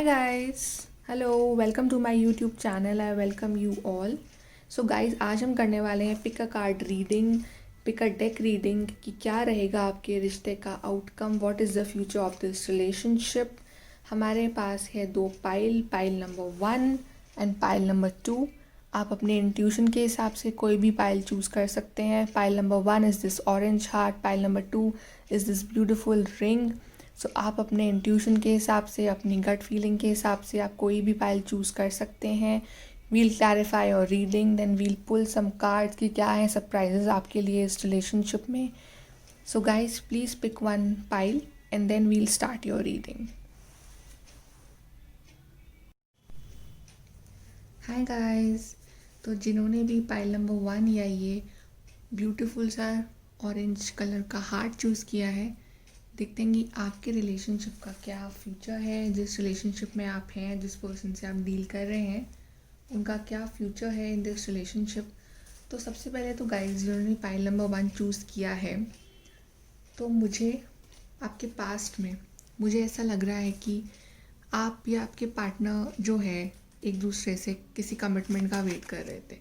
Hi guys, hello, welcome to my YouTube channel. I welcome you all. So guys, आज हम करने वाले हैं pick a card reading, pick a deck reading कि क्या रहेगा आपके रिश्ते का outcome, what is the future of this relationship. हमारे पास है दो pile, pile number 1 and pile number 2। आप अपने इंट्यूशन के हिसाब से कोई भी पाइल चूज़ कर सकते हैं। Pile number 1 is this orange heart, pile number 2 is this beautiful ring. So आप अपने इंट्यूशन के हिसाब से, अपनी गट फीलिंग के हिसाब से आप कोई भी पाइल चूज़ कर सकते हैं। We'll clarify our reading, then we'll pull some cards कि क्या है सरप्राइजेस आपके लिए इस रिलेशनशिप में। So guys please pick one pile and then we'll start your reading. Hi guys, तो जिन्होंने भी पाइल नंबर 1 या ये ब्यूटीफुल सा ऑरेंज कलर का हार्ट चूज़ किया है, देखते हैं कि आपके रिलेशनशिप का क्या फ्यूचर है। जिस रिलेशनशिप में आप हैं, जिस पर्सन से आप डील कर रहे हैं, उनका क्या फ्यूचर है इन दिस रिलेशनशिप। तो सबसे पहले तो गाइस, जिन्होंने पाइल नंबर 1 चूज़ किया है, तो मुझे आपके पास्ट में मुझे ऐसा लग रहा है कि आप या आपके पार्टनर जो है एक दूसरे से किसी कमिटमेंट का वेट कर रहे थे,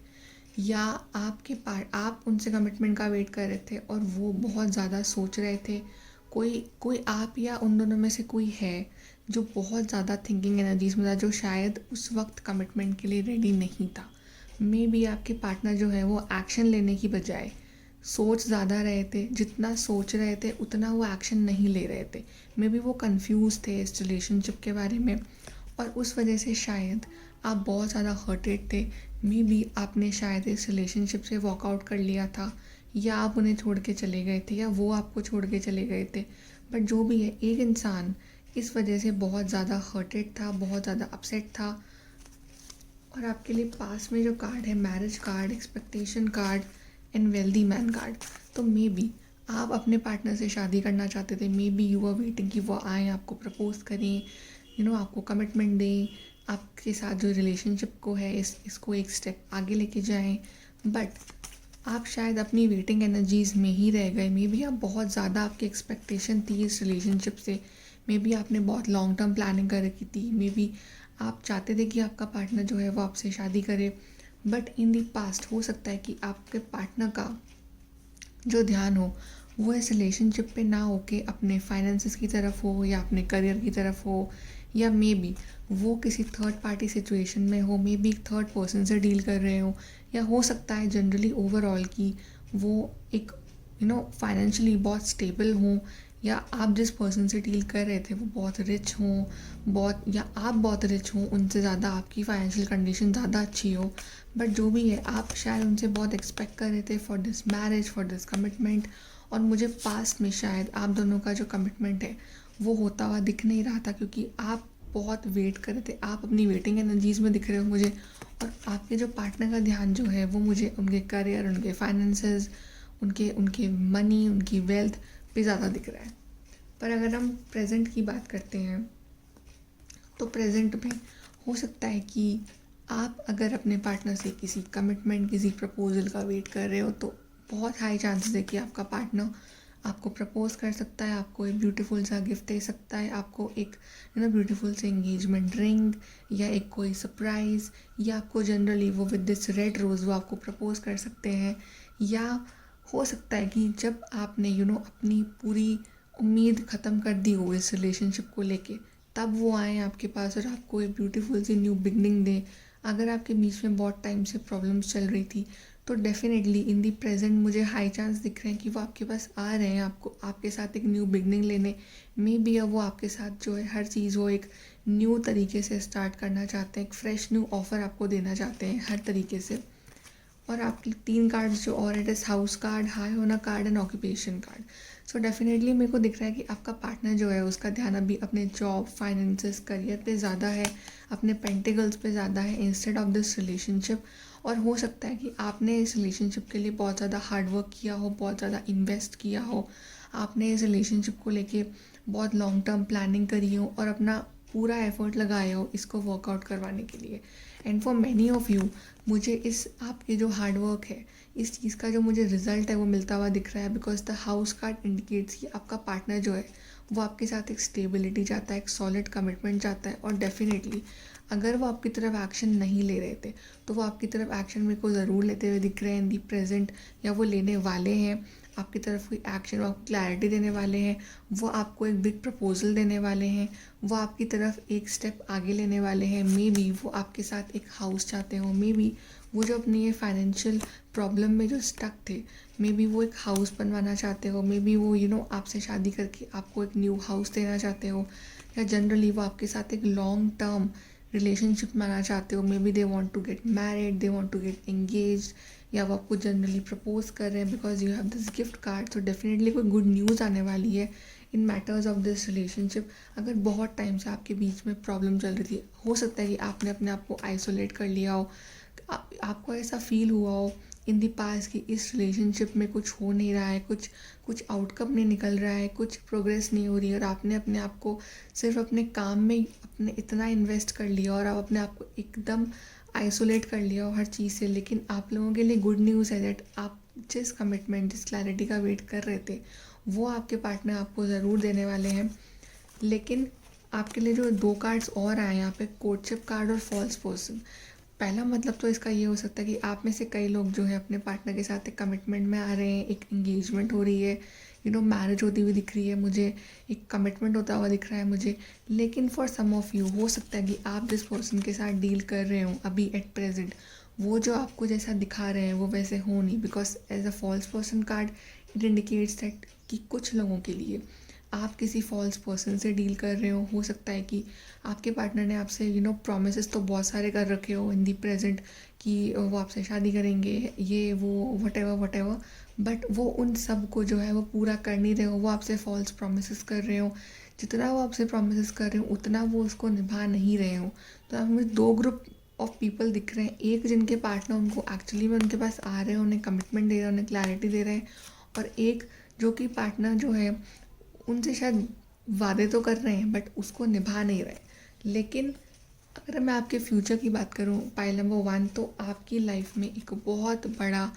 या आप उनसे कमिटमेंट का वेट कर रहे थे और वो बहुत ज़्यादा सोच रहे थे। कोई कोई आप या उन दोनों में से कोई है जो बहुत ज़्यादा थिंकिंग एनर्जीज में था, जो शायद उस वक्त कमिटमेंट के लिए रेडी नहीं था। मे बी आपके पार्टनर जो है वो एक्शन लेने की बजाय सोच ज़्यादा रहे थे। जितना सोच रहे थे उतना वो एक्शन नहीं ले रहे थे। मे बी वो कंफ्यूज थे इस रिलेशनशिप के बारे में, और उस वजह से शायद आप बहुत ज़्यादा हर्टेड थे। मे बी आपने शायद इस रिलेशनशिप से वॉकआउट कर लिया था, या आप उन्हें छोड़ के चले गए थे, या वो आपको छोड़ के चले गए थे। बट जो भी है, एक इंसान इस वजह से बहुत ज़्यादा हर्टेड था, बहुत ज़्यादा अपसेट था। और आपके लिए पास में जो कार्ड है, marriage card, expectation card and wealthy man card, तो मे बी आप अपने पार्टनर से शादी करना चाहते थे। Maybe you are waiting कि वो आएँ, आपको प्रपोज करें, आपको कमिटमेंट दें, आपके साथ जो रिलेशनशिप को है इसको एक स्टेप आगे लेके जाएं। बट आप शायद अपनी वेटिंग एनर्जीज़ में ही रह गए। मे बी आप बहुत ज़्यादा, आपकी एक्सपेक्टेशन थी इस रिलेशनशिप से। मे बी आपने बहुत लॉन्ग टर्म प्लानिंग कर रखी थी। मे बी आप चाहते थे कि आपका पार्टनर जो है वो आपसे शादी करे। बट इन दी पास्ट हो सकता है कि आपके पार्टनर का जो ध्यान हो वो इस रिलेशनशिप पे ना हो के अपने फाइनेंसेस की तरफ हो, या अपने करियर की तरफ हो, या मे बी वो किसी थर्ड पार्टी सिचुएशन में हो। मे बी एक थर्ड पर्सन से डील कर रहे हो, या हो सकता है जनरली ओवरऑल कि वो एक फाइनेंशियली बहुत स्टेबल हों, या आप जिस पर्सन से डील कर रहे थे वो बहुत रिच हों, या आप बहुत रिच हों, उनसे ज़्यादा आपकी फाइनेंशियल कंडीशन ज़्यादा अच्छी हो। बट जो भी है, आप शायद उनसे बहुत एक्सपेक्ट कर रहे थे for this marriage, for this commitment. और मुझे पास्ट में शायद आप दोनों का जो कमिटमेंट है वो होता हुआ दिख नहीं रहा था, क्योंकि आप बहुत वेट कर रहे थे। आप अपनी वेटिंग एनर्जीज़ में दिख रहे हो मुझे, और आपके जो पार्टनर का ध्यान जो है वो मुझे उनके करियर, उनके फाइनेंसेस, उनके उनके मनी, उनकी वेल्थ पे ज़्यादा दिख रहा है। पर अगर हम प्रेजेंट की बात करते हैं, तो प्रेजेंट में हो सकता है कि आप अगर अपने पार्टनर से किसी कमिटमेंट, किसी प्रपोजल का वेट कर रहे हो, तो बहुत हाई चांसेस है कि आपका पार्टनर आपको प्रपोज कर सकता है, आपको एक ब्यूटीफुल सा गिफ्ट दे सकता है, आपको एक ब्यूटीफुल से एंगेजमेंट रिंग, या एक कोई सरप्राइज़, या आपको जनरली वो विद दिस रेड रोज़ वो आपको प्रपोज कर सकते हैं। या हो सकता है कि जब आपने अपनी पूरी उम्मीद ख़त्म कर दी हो इस रिलेशनशिप को लेके, तब वो आएँ आपके पास और आपको एक ब्यूटीफुल सी न्यू बिगनिंग दें। अगर आपके बीच में बहुत टाइम से प्रॉब्लम्स चल रही थी, तो डेफिनेटली इन दी प्रेजेंट मुझे हाई चांस दिख रहे हैं कि वो आपके पास आ रहे हैं, आपको आपके साथ एक न्यू बिगनिंग लेने। मे बी अब वो आपके साथ जो है हर चीज़ वो एक न्यू तरीके से स्टार्ट करना चाहते हैं, एक फ्रेश न्यू ऑफ़र आपको देना चाहते हैं हर तरीके से। और आपकी 3 कार्ड्स जो और it is house card, high होना card and occupation card. So definitely मेरे को दिख रहा है कि आपका पार्टनर जो है उसका ध्यान अभी अपने जॉब, फाइनेंसेस, करियर पे ज़्यादा है, अपने पेंटिकल्स पे ज़्यादा है इंस्टेड ऑफ दिस रिलेशनशिप। और हो सकता है कि आपने इस रिलेशनशिप के लिए बहुत ज़्यादा हार्ड वर्क किया हो, बहुत ज़्यादा इन्वेस्ट किया हो, आपने इस रिलेशनशिप को लेके बहुत लॉन्ग टर्म प्लानिंग करी हो, और अपना पूरा एफर्ट लगाया हो इसको वर्कआउट करवाने के लिए। And for many of you, मुझे इस आपके जो हार्ड वर्क है, इस चीज़ का जो मुझे रिज़ल्ट है वो मिलता हुआ दिख रहा है, because the house card indicates कि आपका पार्टनर जो है वो आपके साथ एक स्टेबिलिटी चाहता है, एक सॉलिड कमिटमेंट चाहता है। और डेफिनेटली अगर वो आपकी तरफ एक्शन नहीं ले रहे थे तो वो आपकी तरफ एक्शन मेरे को ज़रूर लेते हुए दिख रहे हैं इन दी प्रेजेंट, या वो लेने वाले हैं आपकी तरफ कोई एक्शन, वो आपको क्लैरिटी देने वाले हैं, वो आपको एक बिग प्रपोजल देने वाले हैं, वो आपकी तरफ एक स्टेप आगे लेने वाले हैं। मे बी वो आपके साथ एक हाउस चाहते हो, मे बी वो जो अपनी ये फाइनेंशियल प्रॉब्लम में जो स्टक थे, मे बी वो एक हाउस बनवाना चाहते हो, मे बी वो आपसे शादी करके आपको एक न्यू हाउस देना चाहते हो, या जनरली वो आपके साथ एक लॉन्ग टर्म रिलेशनशिप में आना चाहते हो। Maybe they want to get married, they want to get engage, या वो आपको जनरली प्रपोज कर रहे हैं because you have this gift card. तो डेफिनेटली कोई गुड न्यूज़ आने वाली है in matters of this relationship. अगर बहुत टाइम से आपके बीच में प्रॉब्लम चल रही थी, हो सकता है कि आपने अपने आप को आइसोलेट कर लिया हो, आपको ऐसा फील हुआ हो इन दी पास कि इस रिलेशनशिप में कुछ हो नहीं रहा है, कुछ कुछ आउटकम नहीं निकल रहा है, कुछ प्रोग्रेस नहीं हो रही है, और आपने अपने आप को सिर्फ अपने काम में अपने इतना इन्वेस्ट कर लिया और आप अपने आप को एकदम आइसोलेट कर लिया हो हर चीज़ से। लेकिन आप लोगों के लिए गुड न्यूज़ है दैट आप जिस कमिटमेंट, जिस क्लैरिटी का वेट कर रहे थे, वो आपके पार्टनर आपको ज़रूर देने वाले हैं। लेकिन आपके लिए जो 2 कार्ड्स और आए हैं यहाँ पे, कोर्टशिप कार्ड और फॉल्स पर्सन। पहला मतलब तो इसका ये हो सकता है कि आप में से कई लोग जो है अपने पार्टनर के साथ एक कमिटमेंट में आ रहे हैं, एक इंगेजमेंट हो रही है, मैरिज होती हुई दिख रही है मुझे, एक कमिटमेंट होता हुआ दिख रहा है मुझे। लेकिन फॉर सम ऑफ यू हो सकता है कि आप जिस पर्सन के साथ डील कर रहे हो अभी एट प्रेजेंट, वो जो आपको जैसा दिखा रहे हैं वो वैसे हो नहीं, because as a false person card it indicates that कि कुछ लोगों के लिए आप किसी फॉल्स पर्सन से डील कर रहे हो सकता है कि आपके पार्टनर ने आपसे प्रोमिसेस तो बहुत सारे कर रखे हो इन दी प्रेजेंट कि वो आपसे शादी करेंगे, ये वो वट एवर, बट वो उन सब को जो है वो पूरा कर नहीं रहे हो, वो आपसे फॉल्स प्रोमिसेस कर रहे हो। जितना वो आपसे प्रोमिसेस कर रहे हो उतना वो उसको निभा नहीं रहे हो। तो आप मुझे 2 ग्रुप ऑफ पीपल दिख रहे हैं, एक जिनके पार्टनर उनको एक्चुअली में उनके पास आ रहे हैं, उन्हें कमिटमेंट दे रहे हैं, उन्हें क्लैरिटी दे रहे हैं, और एक जो कि पार्टनर जो है उनसे शायद वादे तो कर रहे हैं बट उसको निभा नहीं रहे। लेकिन अगर मैं आपके फ्यूचर की बात करूं, पाइल नंबर 1, तो आपकी लाइफ में एक बहुत बड़ा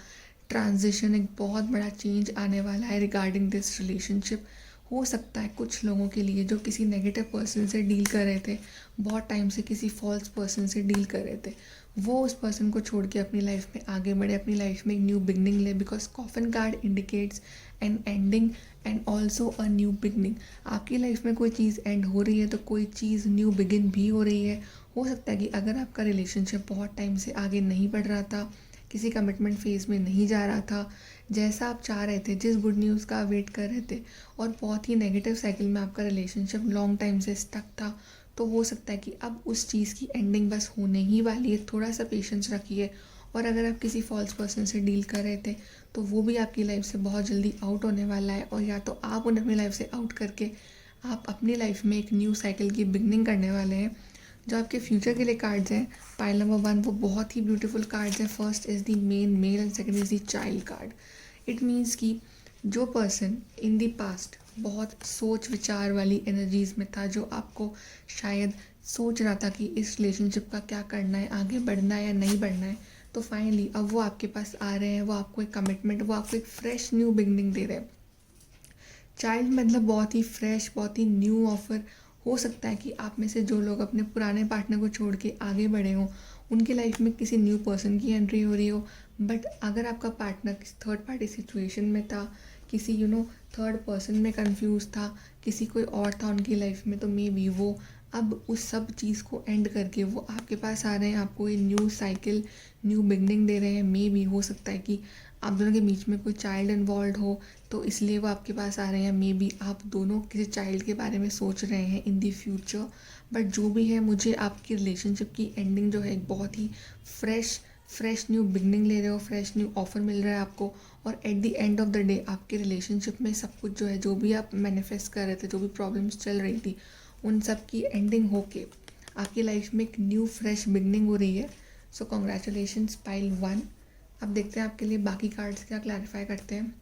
ट्रांजिशन, एक बहुत बड़ा चेंज आने वाला है रिगार्डिंग दिस रिलेशनशिप। हो सकता है कुछ लोगों के लिए जो किसी नेगेटिव पर्सन से डील कर रहे थे, बहुत टाइम से किसी फॉल्स पर्सन से डील कर रहे थे, वो उस पर्सन को छोड़ के अपनी लाइफ में आगे बढ़े, अपनी लाइफ में एक न्यू बिगनिंग ले, because coffin card indicates an ending and also a new beginning. आपकी लाइफ में कोई चीज़ एंड हो रही है तो कोई चीज़ न्यू बिगिन भी हो रही है। हो सकता है कि अगर आपका रिलेशनशिप बहुत टाइम से आगे नहीं बढ़ रहा था, किसी कमिटमेंट फेज़ में नहीं जा रहा था जैसा आप चाह रहे थे, जिस गुड न्यूज़ का आप वेट कर रहे थे, और बहुत ही नेगेटिव साइकिल में आपका रिलेशनशिप लॉन्ग टाइम से स्टक था, तो हो सकता है कि अब उस चीज़ की एंडिंग बस होने ही वाली है। थोड़ा सा पेशेंस रखिए। और अगर आप किसी फॉल्स पर्सन से डील कर रहे थे तो वो भी आपकी लाइफ से बहुत जल्दी आउट होने वाला है, और या तो आप उन्हें अपनी लाइफ से आउट करके आप अपनी लाइफ में एक न्यू साइकिल की बिगनिंग करने वाले हैं। जो आपके फ्यूचर के लिए कार्ड्स हैं, पाइल नंबर 1, वो बहुत ही ब्यूटीफुल कार्ड्स हैं। First is the main male and second is the child card. It means कि जो पर्सन इन द पास्ट बहुत सोच विचार वाली एनर्जीज़ में था, जो आपको शायद सोच रहा था कि इस रिलेशनशिप का क्या करना है, आगे बढ़ना है या नहीं बढ़ना है, तो फाइनली अब वो आपके पास आ रहे हैं, वो आपको एक कमिटमेंट, वो आपको एक फ्रेश न्यू बिगनिंग दे रहे हैं। चाइल्ड मतलब बहुत ही फ्रेश, बहुत ही न्यू ऑफर। हो सकता है कि आप में से जो लोग अपने पुराने पार्टनर को छोड़ के आगे बढ़े हों, उनकी लाइफ में किसी न्यू पर्सन की एंट्री हो रही हो। बट अगर आपका पार्टनर किसी थर्ड पार्टी सिचुएशन में था, किसी थर्ड पर्सन में कंफ्यूज था, किसी कोई और था उनकी लाइफ में, तो मे बी वो अब उस सब चीज़ को एंड करके वो आपके पास आ रहे हैं, आपको ये न्यू साइकिल, न्यू बिगनिंग दे रहे हैं। मे बी हो सकता है कि आप दोनों के बीच में कोई चाइल्ड इन्वॉल्व हो, तो इसलिए वो आपके पास आ रहे हैं। मे बी आप दोनों किसी चाइल्ड के बारे में सोच रहे हैं इन दी फ्यूचर। बट जो भी है, मुझे आपकी रिलेशनशिप की एंडिंग जो है एक बहुत ही फ्रेश न्यू बिगनिंग ले रहे हो, फ्रेश न्यू ऑफर मिल रहा है आपको। और eight the end of the day आपके रिलेशनशिप में सब कुछ जो है, जो भी आप मैनिफेस्ट कर रहे थे, जो भी प्रॉब्लम्स चल रही थी, उन सब की एंडिंग होके आपकी लाइफ में एक न्यू फ्रेश बिगनिंग हो रही है। सो कॉन्ग्रेचुलेशंस पाइल 1। अब देखते हैं आपके लिए बाकी कार्ड्स क्या क्लैरिफाई करते हैं।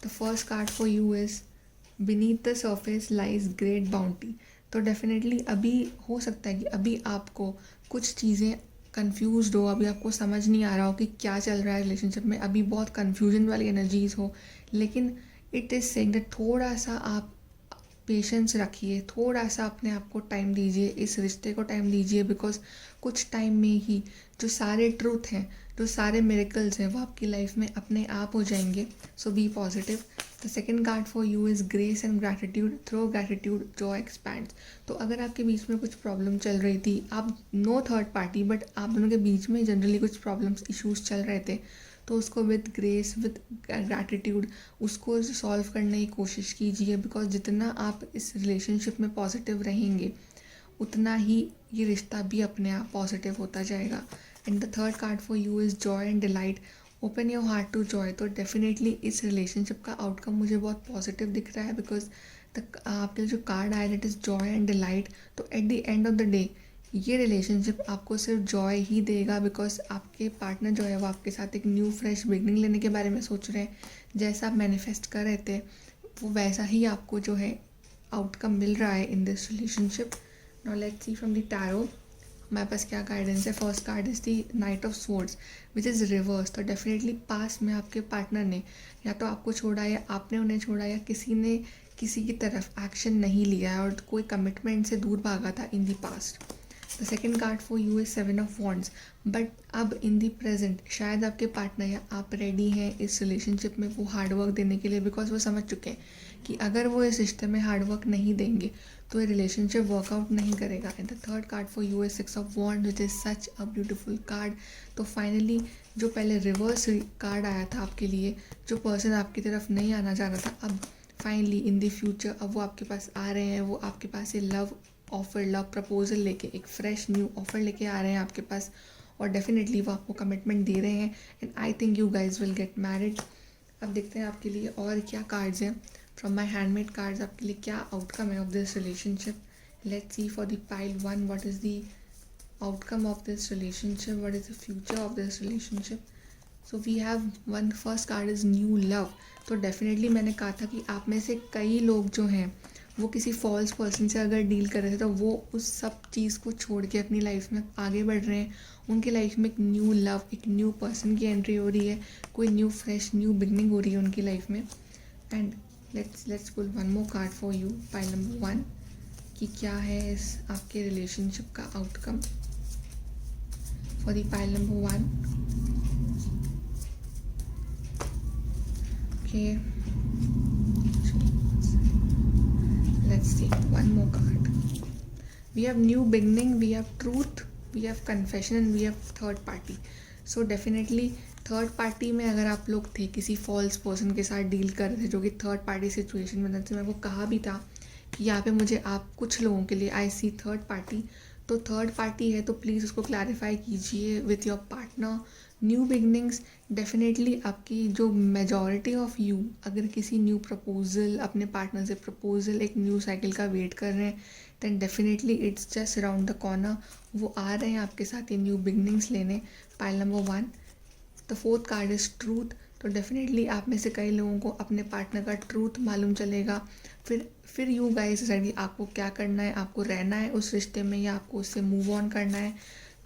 The first card for you is beneath the surface lies great bounty. तो डेफिनेटली अभी हो सकता है कि अभी आपको कुछ चीज़ें कंफ्यूज्ड हो, अभी आपको समझ नहीं आ रहा हो कि क्या चल रहा है रिलेशनशिप में, अभी बहुत कन्फ्यूजन वाली एनर्जीज हो। लेकिन इट इज़ सेइंग दैट थोड़ा सा आप पेशेंस रखिए, थोड़ा सा अपने आप को टाइम दीजिए, इस रिश्ते को टाइम दीजिए, बिकॉज कुछ टाइम में ही जो सारे ट्रूथ हैं, जो सारे मिरेकल्स हैं, वो आपकी लाइफ में अपने आप हो जाएंगे. So be positive. The second card for you is grace and gratitude. Through gratitude joy expands. तो अगर आपके बीच में कुछ प्रॉब्लम चल रही थी, आप नो थर्ड पार्टी, बट आप दोनों के बीच में जनरली कुछ प्रॉब्लम्स इश्यूज चल रहे थे, तो उसको विद ग्रेस, विद ग्रैटिट्यूड उसको सॉल्व करने की कोशिश कीजिए. बिकॉज जितना आप इस रिलेशनशिप में पॉजिटिव रहेंगे, उतना ही ये रिश्ता भी अपने आप पॉजिटिव होता जाएगा. And the third card for you is joy and delight. Open your heart to joy. तो डेफिनेटली इस रिलेशनशिप का आउटकम मुझे बहुत पॉजिटिव दिख रहा है, बिकॉज आपके जो कार्ड आया that is joy and delight. तो at the end of the day ये रिलेशनशिप आपको सिर्फ जॉय ही देगा, बिकॉज आपके पार्टनर जो है वो आपके साथ एक न्यू फ्रेश बिगनिंग लेने के बारे में सोच रहे हैं. जैसा आप मैनिफेस्ट कर रहे थे, वो वैसा ही आपको जो है आउटकम मिल रहा है इन this relationship. Now let's see from the tarot हमारे पास क्या गाइडेंस है. First card is the night of swords which is reverse. तो डेफिनेटली पास में आपके पार्टनर ने या तो आपको छोड़ा, या आपने उन्हें छोड़ा, या किसी ने किसी की तरफ एक्शन नहीं लिया है और कोई कमिटमेंट से दूर भागा था in the past. The second card for you is 7 of wands. But अब इन दी प्रेजेंट शायद आपके पार्टनर या आप रेडी हैं इस रिलेशनशिप में वो हार्डवर्क देने के लिए, बिकॉज वो समझ चुके हैं कि अगर वो इस रिश्ते में हार्डवर्क नहीं देंगे तो ये रिलेशनशिप वर्कआउट नहीं करेगा. And the third card for you is 6 of wands which is such a beautiful card. तो फाइनली जो पहले रिवर्स कार्ड आया था आपके लिए, जो पर्सन आपकी तरफ नहीं आना चाह रहा था, अब फाइनली इन द फ्यूचर अब वो आपके पास आ रहे हैं. वो आपके पास ये लव ऑफर, लव प्रपोजल लेके, एक फ्रेश न्यू ऑफर लेके आ रहे हैं आपके पास, और डेफिनेटली वो आपको कमिटमेंट दे रहे हैं. And I think you guys will get married. अब देखते हैं आपके लिए और क्या कार्ड्स हैं फ्रॉम माई हैंडमेड कार्ड्स. आपके लिए क्या आउटकम है of this relationship. Let's see for the pile 1 what is the outcome of this relationship, what is the future of this relationship. So we have one first card is new love. तो definitely मैंने कहा था कि आप में से कई लोग जो हैं वो किसी फॉल्स पर्सन से अगर डील कर रहे थे, तो वो उस सब चीज़ को छोड़ के अपनी लाइफ में आगे बढ़ रहे हैं. उनकी लाइफ में एक न्यू लव, एक न्यू पर्सन की एंट्री हो रही है, कोई न्यू फ्रेश न्यू बिगनिंग हो रही है उनकी लाइफ में. And let's pull one more card for you, pile number 1, कि क्या है इस आपके रिलेशनशिप का outcome. For the pile number 1, okay, let's see one more card. We have new beginning, we have truth, we have confession and we have third party. So definitely third party में अगर आप लोग थे, किसी false person के साथ deal कर रहे थे जो कि थर्ड पार्टी सिचुएशन में था, मैं वो कहा भी था कि यहाँ पे मुझे आप कुछ लोगों के लिए आई सी थर्ड पार्टी. तो थर्ड पार्टी है तो प्लीज़ उसको क्लैरिफाई कीजिए with your partner. New beginnings definitely आपकी जो मेजॉरिटी ऑफ यू अगर किसी न्यू प्रपोजल, अपने पार्टनर से प्रपोजल, एक न्यू साइकिल का वेट कर रहे हैं, then definitely it's just around the corner. वो आ रहे हैं आपके साथ ये न्यू बिगनिंग्स लेने. Pile number 1, the fourth card is truth. तो डेफिनेटली आप में से कई लोगों को अपने पार्टनर का ट्रूथ मालूम चलेगा. फिर यू गाइस डिसाइड आपको क्या करना है. आपको रहना है उस रिश्ते में या आपको उससे मूव ऑन करना है,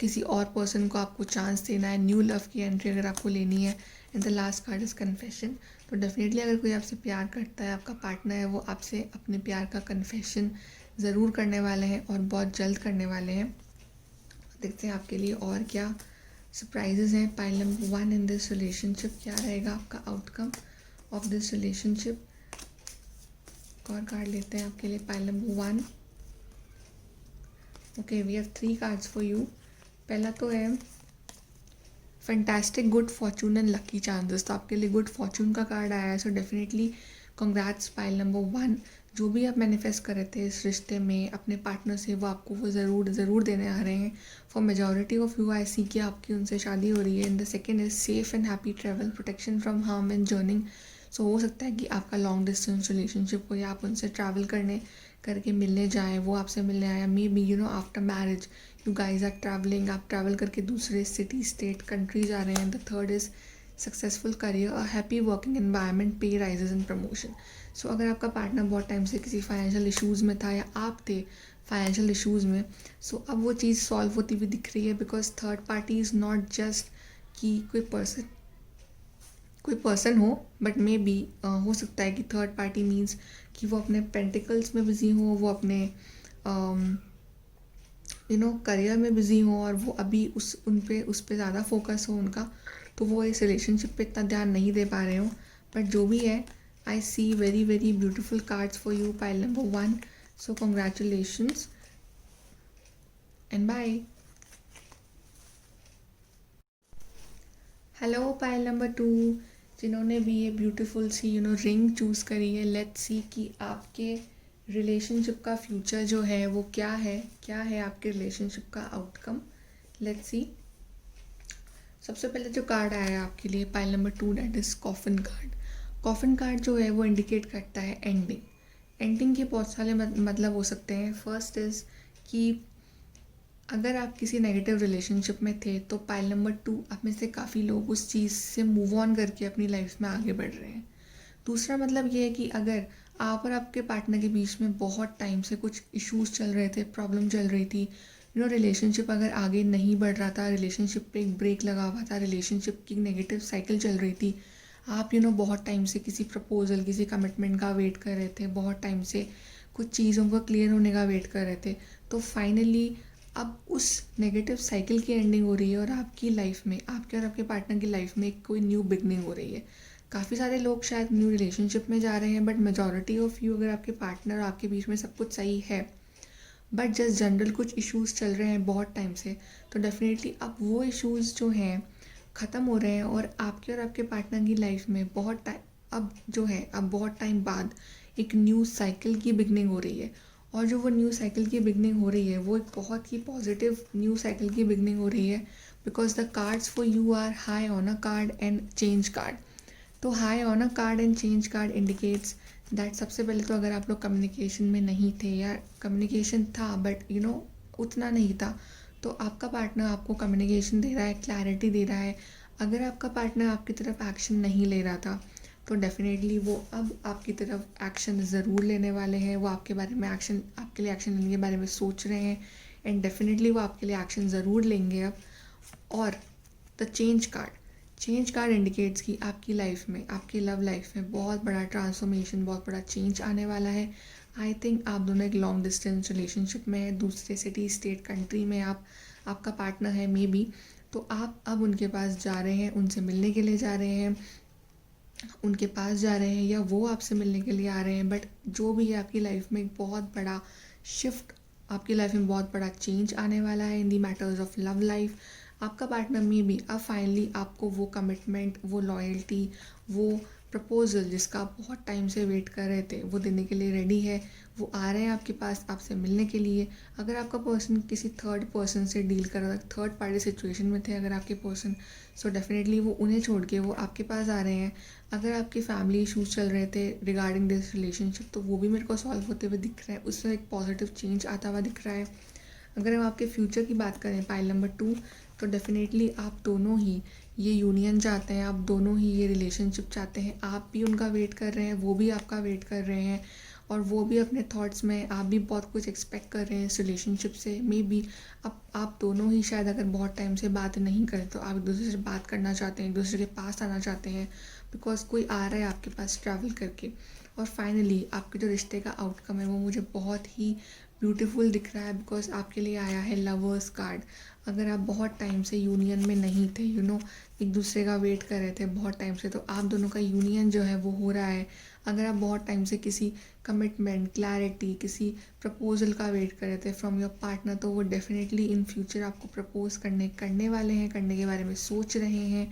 किसी और पर्सन को आपको चांस देना है, न्यू लव की एंट्री अगर आपको लेनी है. And the last card is confession. तो डेफिनेटली अगर कोई आपसे प्यार करता है, आपका पार्टनर है, वो आपसे अपने प्यार का कन्फेशन ज़रूर करने वाले हैं और बहुत जल्द करने वाले हैं. देखते हैं आपके लिए और क्या सरप्राइजेज़ हैं. Pile number 1 in this relationship, क्या रहेगा आपका आउटकम ऑफ दिस रिलेशनशिप. और कार्ड लेते हैं आपके लिए. Pile number 1, okay, we have 3 cards for you. पहला तो है fantastic good fortune and lucky chances. तो आपके लिए गुड फॉर्चून का कार्ड आया है. So definitely congrats pile number 1. जो भी आप मैनिफेस्ट कर रहे थे इस रिश्ते में अपने पार्टनर से, वो आपको वो ज़रूर देने आ रहे हैं. For majority of you I see कि आपकी उनसे शादी हो रही है. And the second is safe and happy travel, protection from harm and journeying. So हो सकता है कि आपका लॉन्ग डिस्टेंस रिलेशनशिप हो या आप उनसे ट्रैवल करके मिलने जाएँ, वो आपसे मिलने आया. Maybe after marriage you guys are travelling, आप ट्रैवल करके दूसरे सिटी, स्टेट, कंट्रीज आ रहे हैं. The third is successful career, a happy working environment, pay rises and promotion. So अगर आपका पार्टनर बहुत टाइम से किसी फाइनेंशियल इशूज़ में था या आप थे फाइनेंशियल इशूज़ में, सो अब वो चीज़ सॉल्व होती हुई दिख रही है. Because third party is not just कि कोई पर्सन हो, बट मे बी हो सकता है कि थर्ड पार्टी मीन्स कि वो अपने पेंटिकल्स में बिज़ी हो, वो अपने करियर में बिज़ी हो और वो अभी उस पे ज़्यादा फोकस हो उनका, तो वो इस रिलेशनशिप पे इतना ध्यान नहीं दे पा रहे हो। बट जो भी है, I see very very beautiful cards for you, pile number 1. So congratulations and bye. Hello pile number 2, जिन्होंने भी ये ब्यूटीफुल सी रिंग चूज़ करी है. लेट्स सी कि आपके रिलेशनशिप का फ्यूचर जो है वो क्या है आपके रिलेशनशिप का आउटकम. Let's see. सबसे पहले जो कार्ड आया है आपके लिए, pile number 2, that is coffin card. Coffin card जो है वो इंडिकेट करता है एंडिंग के बहुत सारे मतलब हो सकते हैं. फर्स्ट इज़ कि अगर आप किसी नेगेटिव रिलेशनशिप में थे तो पाइल नंबर 2, आप में से काफ़ी लोग उस चीज़ से मूव ऑन करके अपनी लाइफ में आगे बढ़ रहे हैं. दूसरा मतलब ये है कि अगर आप और आपके पार्टनर के बीच में बहुत टाइम से कुछ इश्यूज चल रहे थे, प्रॉब्लम चल रही थी, रिलेशनशिप अगर आगे नहीं बढ़ रहा था, रिलेशनशिप पे एक ब्रेक लगा हुआ था, रिलेशनशिप की नेगेटिव साइकिल चल रही थी, आप बहुत टाइम से किसी प्रपोजल, किसी कमिटमेंट का वेट कर रहे थे, बहुत टाइम से कुछ चीज़ों को क्लियर होने का वेट कर रहे थे, तो फाइनली अब उस नेगेटिव साइकिल की एंडिंग हो रही है और आपकी लाइफ में, आपके और आपके पार्टनर की लाइफ में कोई न्यू बिगनिंग हो रही है. काफ़ी सारे लोग शायद न्यू रिलेशनशिप में जा रहे हैं, बट मेजॉरिटी ऑफ यू, अगर आपके पार्टनर और आपके बीच में सब कुछ सही है, बट जस्ट जनरल कुछ इश्यूज़ चल रहे हैं बहुत टाइम से, तो डेफिनेटली अब वो इश्यूज़ जो हैं ख़त्म हो रहे हैं और आपके पार्टनर की लाइफ में अब बहुत टाइम बाद एक न्यू साइकिल की बिगनिंग हो रही है. और जो वो न्यू साइकिल की बिगनिंग हो रही है वो एक बहुत ही पॉजिटिव न्यू साइकिल की बिगनिंग हो रही है, because the cards for you are high on a card and change card. तो high on a card and change card indicates that सबसे पहले तो अगर आप लोग कम्युनिकेशन में नहीं थे या कम्युनिकेशन था बट उतना नहीं था, तो आपका पार्टनर आपको कम्युनिकेशन दे रहा है, क्लैरिटी दे रहा है. अगर आपका पार्टनर आपकी तरफ एक्शन नहीं ले रहा था तो डेफिनेटली वो अब आपकी तरफ एक्शन ज़रूर लेने वाले हैं. वो आपके लिए एक्शन लेने के बारे में सोच रहे हैं एंड डेफिनेटली वो आपके लिए एक्शन ज़रूर लेंगे अब. और द चेंज कार्ड इंडिकेट्स कि आपकी लाइफ में, आपकी लव लाइफ में बहुत बड़ा ट्रांसफॉर्मेशन, बहुत बड़ा चेंज आने वाला है. आई थिंक आप दोनों एक लॉन्ग डिस्टेंस रिलेशनशिप में हैं, दूसरे सिटी, स्टेट, कंट्री में आपका पार्टनर है मे बी, तो आप अब उनके पास जा रहे हैं, उनसे मिलने के लिए जा रहे हैं, उनके पास जा रहे हैं या वो आपसे मिलने के लिए आ रहे हैं. बट जो भी है, आपकी लाइफ में एक बहुत बड़ा शिफ्ट, आपकी लाइफ में बहुत बड़ा चेंज आने वाला है इन दी मैटर्स ऑफ लव लाइफ. आपका पार्टनर में भी अब फाइनली आपको वो कमिटमेंट, वो लॉयल्टी, वो प्रपोजल जिसका आप बहुत टाइम से वेट कर रहे थे, वो देने के लिए रेडी है. वो आ रहे हैं आपके पास आपसे मिलने के लिए. अगर आपका पर्सन किसी थर्ड पर्सन से डील कर रहा था, थर्ड पार्टी सिचुएशन में थे अगर आपके पर्सन, सो डेफिनेटली वो उन्हें छोड़ के वो आपके पास आ रहे हैं. अगर आपके फैमिली इशूज़ चल रहे थे रिगार्डिंग दिस रिलेशनशिप, तो वो भी मेरे को सॉल्व होते हुए दिख रहे हैं, उसमें एक पॉजिटिव चेंज आता हुआ दिख रहा है. अगर हम आपके फ्यूचर की बात करें, पाइल नंबर 2, तो डेफिनेटली आप दोनों ही ये यूनियन चाहते हैं, आप दोनों ही ये रिलेशनशिप चाहते हैं. आप भी उनका वेट कर रहे हैं, वो भी आपका वेट कर रहे हैं, और वो भी अपने थॉट्स में, आप भी बहुत कुछ एक्सपेक्ट कर रहे हैं इस रिलेशनशिप से. मे बी आप दोनों ही शायद अगर बहुत टाइम से बात नहीं करें तो आप एक दूसरे से बात करना चाहते हैं, एक दूसरे के पास आना चाहते हैं, बिकॉज कोई आ रहा है आपके पास ट्रैवल करके. और फाइनली आपके जो रिश्ते का आउटकम है वो मुझे बहुत ही ब्यूटीफुल दिख रहा है, बिकॉज आपके लिए आया है लवर्स कार्ड. अगर आप बहुत टाइम से यूनियन में नहीं थे, एक दूसरे का वेट कर रहे थे बहुत टाइम से, तो आप दोनों का यूनियन जो है वो हो रहा है. अगर आप बहुत टाइम से किसी कमिटमेंट, क्लैरिटी, किसी प्रपोजल का वेट कर रहे थे फ्रॉम योर पार्टनर, तो वो डेफिनेटली इन फ्यूचर आपको प्रपोज करने वाले हैं, करने के बारे में सोच रहे हैं.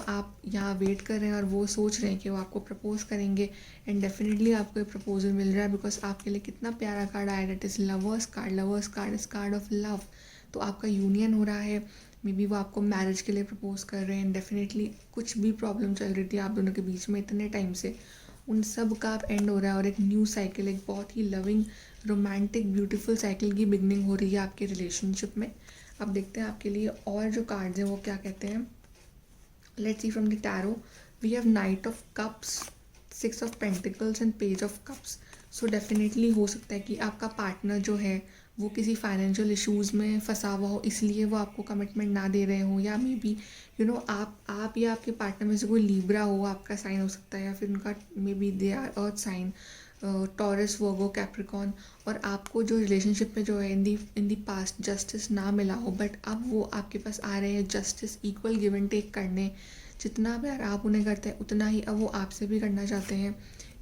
आप यहाँ वेट कर रहे हैं और वो सोच रहे हैं कि वो आपको प्रपोज करेंगे, एंड डेफिनेटली आपको ये प्रपोजल मिल रहा है, बिकॉज आपके लिए कितना प्यारा कार्ड आया, that is lovers card is card of love. तो आपका यूनियन हो रहा है, मे बी वो आपको मैरिज के लिए प्रपोज कर रहे हैं. डेफिनेटली कुछ भी प्रॉब्लम चल रही थी आप दोनों के बीच में इतने टाइम से, उन सब का अब एंड हो रहा है और एक न्यू साइकिल, एक बहुत ही लविंग, रोमांटिक, ब्यूटीफुल साइकिल की बिगनिंग हो रही है आपके रिलेशनशिप में. अब देखते हैं आपके लिए और जो कार्ड्स हैं वो क्या कहते हैं. Let's see from the tarot. We have knight of cups, 6 of pentacles and page of cups. So definitely हो सकता है कि आपका पार्टनर जो है वो किसी फाइनेंशियल इश्यूज़ में फंसा हुआ हो, इसलिए वो आपको कमिटमेंट ना दे रहे हो, या मे बी आप या आपके पार्टनर में से कोई लिब्रा हो, आपका साइन हो सकता है, या फिर उनका maybe they are earth sign, Taurus Virgo Capricorn, और आपको जो रिलेशनशिप में जो है इन दी पास्ट जस्टिस ना मिला हो, बट अब वो आपके पास आ रहे हैं justice, equal give and take करने। जितना प्यार आप उन्हें करते हैं उतना ही अब वो आपसे भी करना चाहते हैं।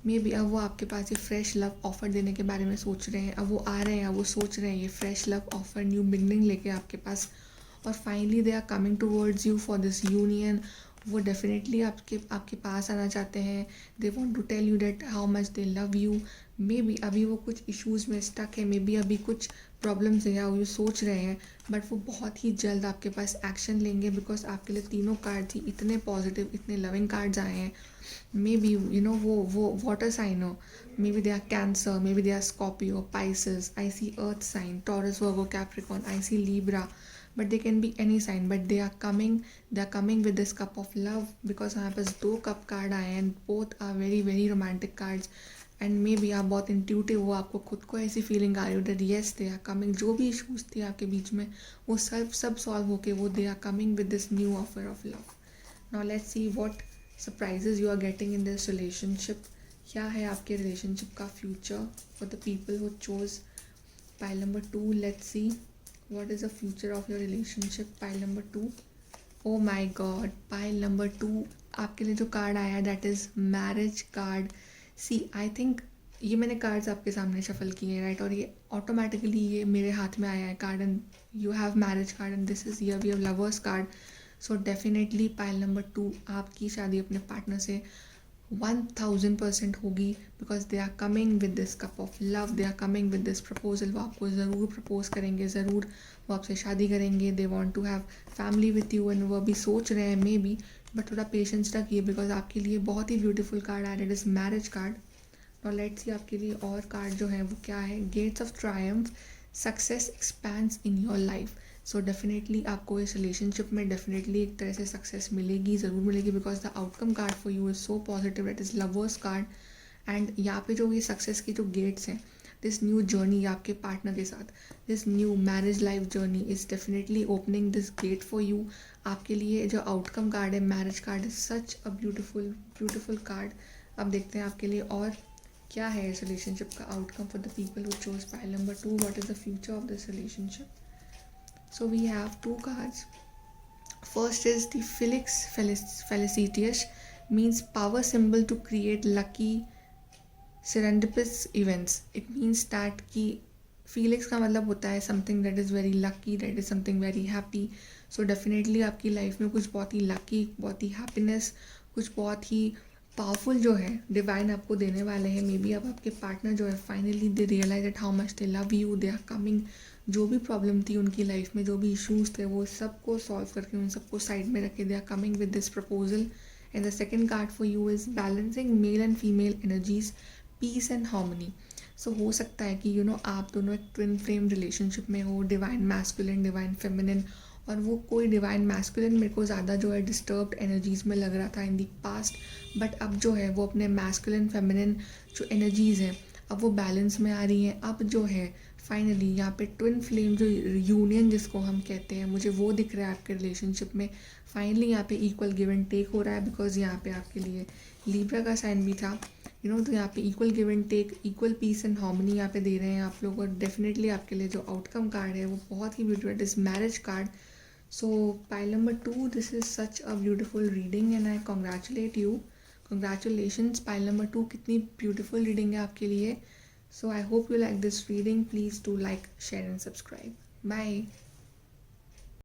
मे बी अब वो आपके पास ये फ्रेश लव ऑफ़र देने के बारे में सोच रहे हैं। अब वो आ रहे हैं, अब वो सोच रहे हैं ये fresh love offer, new beginning लेके आपके पास, और finally they are coming towards you for this union. वो डेफिनेटली आपके पास आना चाहते हैं। They want to tell you that how much they love you. Maybe अभी वो कुछ इश्यूज़ में स्टक है, मे बी अभी कुछ प्रॉब्लम्स है या वो सोच रहे हैं, बट वो बहुत ही जल्द आपके पास एक्शन लेंगे, बिकॉज आपके लिए तीनों कार्ड थी इतने पॉजिटिव, इतने लविंग कार्ड्स आए हैं। मे बी वो वाटर साइन हो, maybe they are Cancer, maybe they are Scorpio, Pisces, I see earth sign, Taurus Virgo Capricorn, I see Libra, but they can be any sign, but they are coming with this cup of love, because यहाँ पास 2 cup card आए हैं, both are very very romantic cards, and maybe आप बहुत intuitive हो, आपको खुद को ऐसी फीलिंग आ रही हो that yes they are coming, जो भी इशूज़ थे आपके बीच में वो सब सॉल्व होके वो they are coming with this new offer of love. Now let's see what surprises you are getting in this relationship. क्या है आपके रिलेशनशिप का future for the people who chose pile number 2. Let's see what is the future of your relationship. Pile number 2. Oh my god, pile number 2, आपके लिए जो card आया है that is marriage card. See I think ये मैंने cards आपके सामने shuffle किए हैं, राइट, और ये ऑटोमेटिकली ये मेरे हाथ में आया है card, and you have marriage card and this is we have lovers card. So definitely pile number 2, आपकी शादी अपने पार्टनर से 1000% होगी, because they are coming with this cup of love, they are coming with this proposal. वो आपको ज़रूर propose करेंगे, ज़रूर वो आपसे शादी करेंगे. They want to have family with you, and वो अभी सोच रहे हैं मे बी, बट थोड़ा पेशेंस रखिए, बिकॉज आपके लिए बहुत ही ब्यूटीफुल कार्ड आ रहा है, इट इज़ मैरिज कार्ड. और लेट्स सी आपके लिए और कार्ड जो है वो क्या है. Gates of triumph, success expands in your life. So definitely आपको इस रिलेशनशिप में डेफिनेटली एक तरह से सक्सेस मिलेगी, ज़रूर मिलेगी, because the outcome card for you is so positive, it is lovers card. And यहाँ पे जो ये सक्सेस की जो गेट्स हैं, दिस न्यू जर्नी आपके पार्टनर के साथ, this new marriage life journey is definitely opening this get for you. आपके लिए जो आउटकम कार्ड है marriage card is such a beautiful card. अब देखते हैं आपके लिए और क्या है इस रिलेशनशिप का outcome for the people who chose pile number 2. What is the future of this relationship. So we have 2 cards. First is the Felix Felicitious, means power symbol to create lucky serendipitous events. It means that कि Felix का मतलब होता है something that is very lucky, that is something very happy. So definitely आपकी life में कुछ बहुत ही lucky, बहुत ही हैप्पीनेस, कुछ बहुत ही पावरफुल जो है डिवाइन आपको देने वाले हैं. मे बी अब आपके पार्टनर जो है finally they realize that how much they love you, they are coming. जो भी प्रॉब्लम थी उनकी लाइफ में, जो भी इश्यूज थे, वो सबको सॉल्व करके उन सबको साइड में रखे they are coming with this proposal. And the second card for you is balancing male and female energies, peace and harmony. So हो सकता है कि आप दोनों एक ट्विन फ्लेम रिलेशनशिप में हो, डिवाइन मैस्कुलिन, डिवाइन फेमिनिन, और वो कोई डिवाइन मैस्कुलिन मेरे को ज़्यादा जो है डिस्टर्ब्ड एनर्जीज़ में लग रहा था इन दी पास्ट, बट अब जो है वो अपने मैस्कुलिन फेमिनिन जो एनर्जीज़ हैं अब वो बैलेंस में आ रही हैं. अब जो है फाइनली यहाँ पे ट्विन फ्लेम जो यूनियन जिसको हम कहते हैं, मुझे वो दिख रहा है आपके रिलेशनशिप में. फाइनली यहाँ पे इक्वल गिव एंड टेक हो रहा है, बिकॉज यहाँ पे आपके लिए लीब्रा का साइन भी था, तो यहाँ पे equal give and take, equal peace and harmony यहाँ पे दे रहे हैं आप लोग. और डेफिनेटली आपके लिए जो आउटकम कार्ड है वो बहुत ही beautiful, it is marriage card. So pile number 2, this is such a beautiful reading and I congratulate you. Congratulations pile number 2, कितनी beautiful reading है आपके लिए. So I hope you like this reading. Please do like, share and subscribe. Bye.